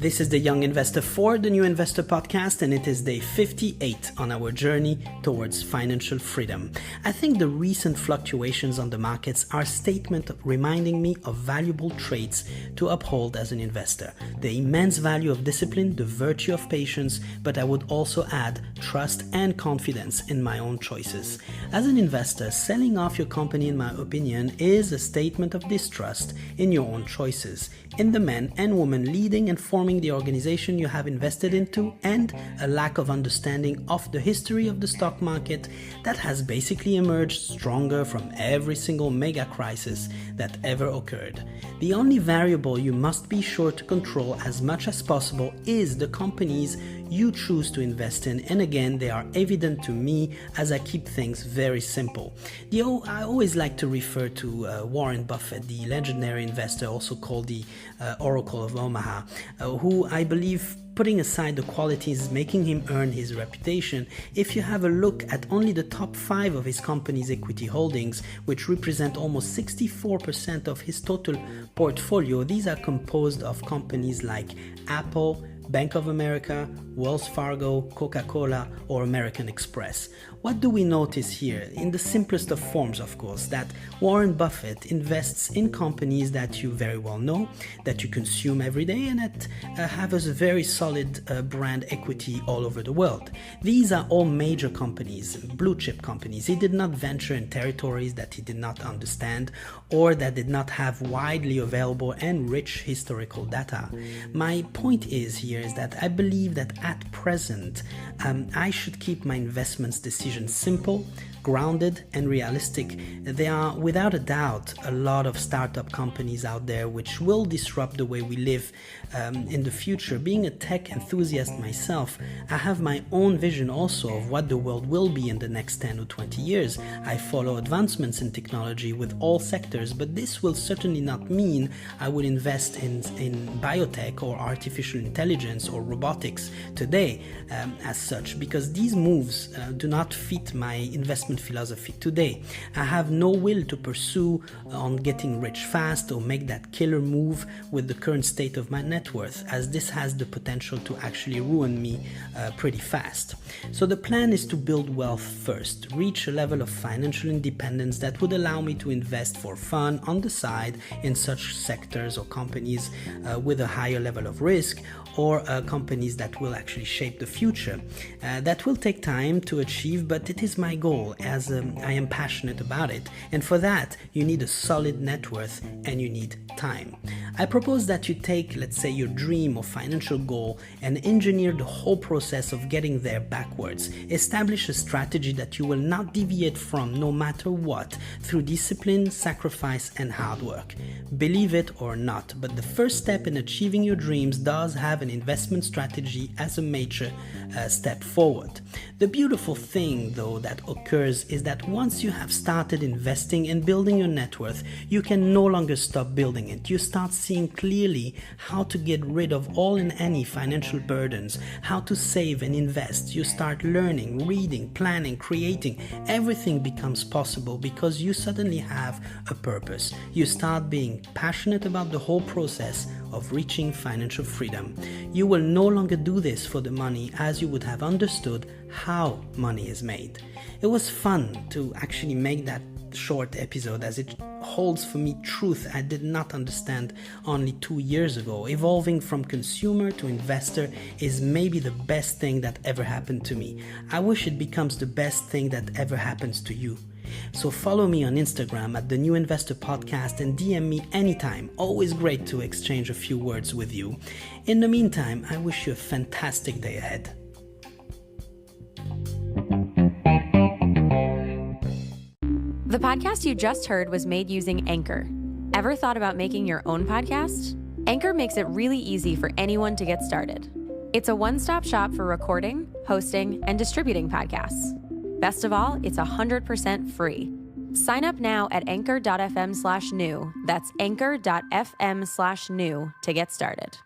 This is the Young Investor for the New Investor Podcast, and it is day 58 on our journey towards financial freedom. I think the recent fluctuations on the markets are a statement reminding me of valuable traits to uphold as an investor. The immense value of discipline, the virtue of patience, but I would also add trust and confidence in my own choices. As an investor, selling off your company, in my opinion, is a statement of distrust in your own choices, in the men and women leading and forming the organization you have invested into, and a lack of understanding of the history of the stock market that has basically emerged stronger from every single mega crisis that ever occurred. The only variable you must be sure to control as much as possible is the companies you choose to invest in, and again, they are evident to me as I keep things very simple. I always like to refer to Warren Buffett, the legendary investor, also called the Oracle of Omaha, who I believe, putting aside the qualities making him earn his reputation, if you have a look at only the top 5 of his company's equity holdings, which represent almost 64% of his total portfolio, these are composed of companies like Apple, Bank of America, Wells Fargo, Coca-Cola, or American Express. What do we notice here? In the simplest of forms, of course, that Warren Buffett invests in companies that you very well know, that you consume every day, and that have a very solid brand equity all over the world. These are all major companies, blue chip companies. He did not venture in territories that he did not understand or that did not have widely available and rich historical data. My point is that I believe that at present, I should keep my investments decisions simple, grounded, and realistic. There are without a doubt a lot of startup companies out there which will disrupt the way we live in the future. Being a tech enthusiast myself, I have my own vision also of what the world will be in the next 10 or 20 years. I follow advancements in technology with all sectors, but this will certainly not mean I would invest in biotech or artificial intelligence or robotics today as such, because these moves do not fit my investment philosophy today. I have no will to pursue on getting rich fast or make that killer move with the current state of my net worth, as this has the potential to actually ruin me pretty fast. So the plan is to build wealth first, reach a level of financial independence that would allow me to invest for fun on the side in such sectors or companies with a higher level of risk, or companies that will actually shape the future. That will take time to achieve, but it is my goal, as I am passionate about it, and for that you need a solid net worth and you need time. I propose that you take, let's say, your dream or financial goal and engineer the whole process of getting there backwards. Establish a strategy that you will not deviate from no matter what, through discipline, sacrifice, and hard work. Believe it or not, but the first step in achieving your dreams does have an investment strategy as a major step forward. The beautiful thing, though, that occurs is that once you have started investing and building your net worth, you can no longer stop building it. You start seeing clearly how to get rid of all and any financial burdens, how to save and invest. You start learning, reading, planning, creating. Everything becomes possible because you suddenly have a purpose. You start being passionate about the whole process of reaching financial freedom. You will no longer do this for the money, as you would have understood how money is made. It was fun to actually make that short episode, as it holds for me truth I did not understand only 2 years ago. Evolving from consumer to investor is maybe the best thing that ever happened to me. I wish it becomes the best thing that ever happens to you. So follow me on Instagram at The New Investor Podcast and DM me anytime. Always great to exchange a few words with you. In the meantime, I wish you a fantastic day ahead. The podcast you just heard was made using Anchor. Ever thought about making your own podcast? Anchor makes it really easy for anyone to get started. It's a one-stop shop for recording, hosting, and distributing podcasts. Best of all, it's 100% free. Sign up now at anchor.fm/new. That's anchor.fm/new to get started.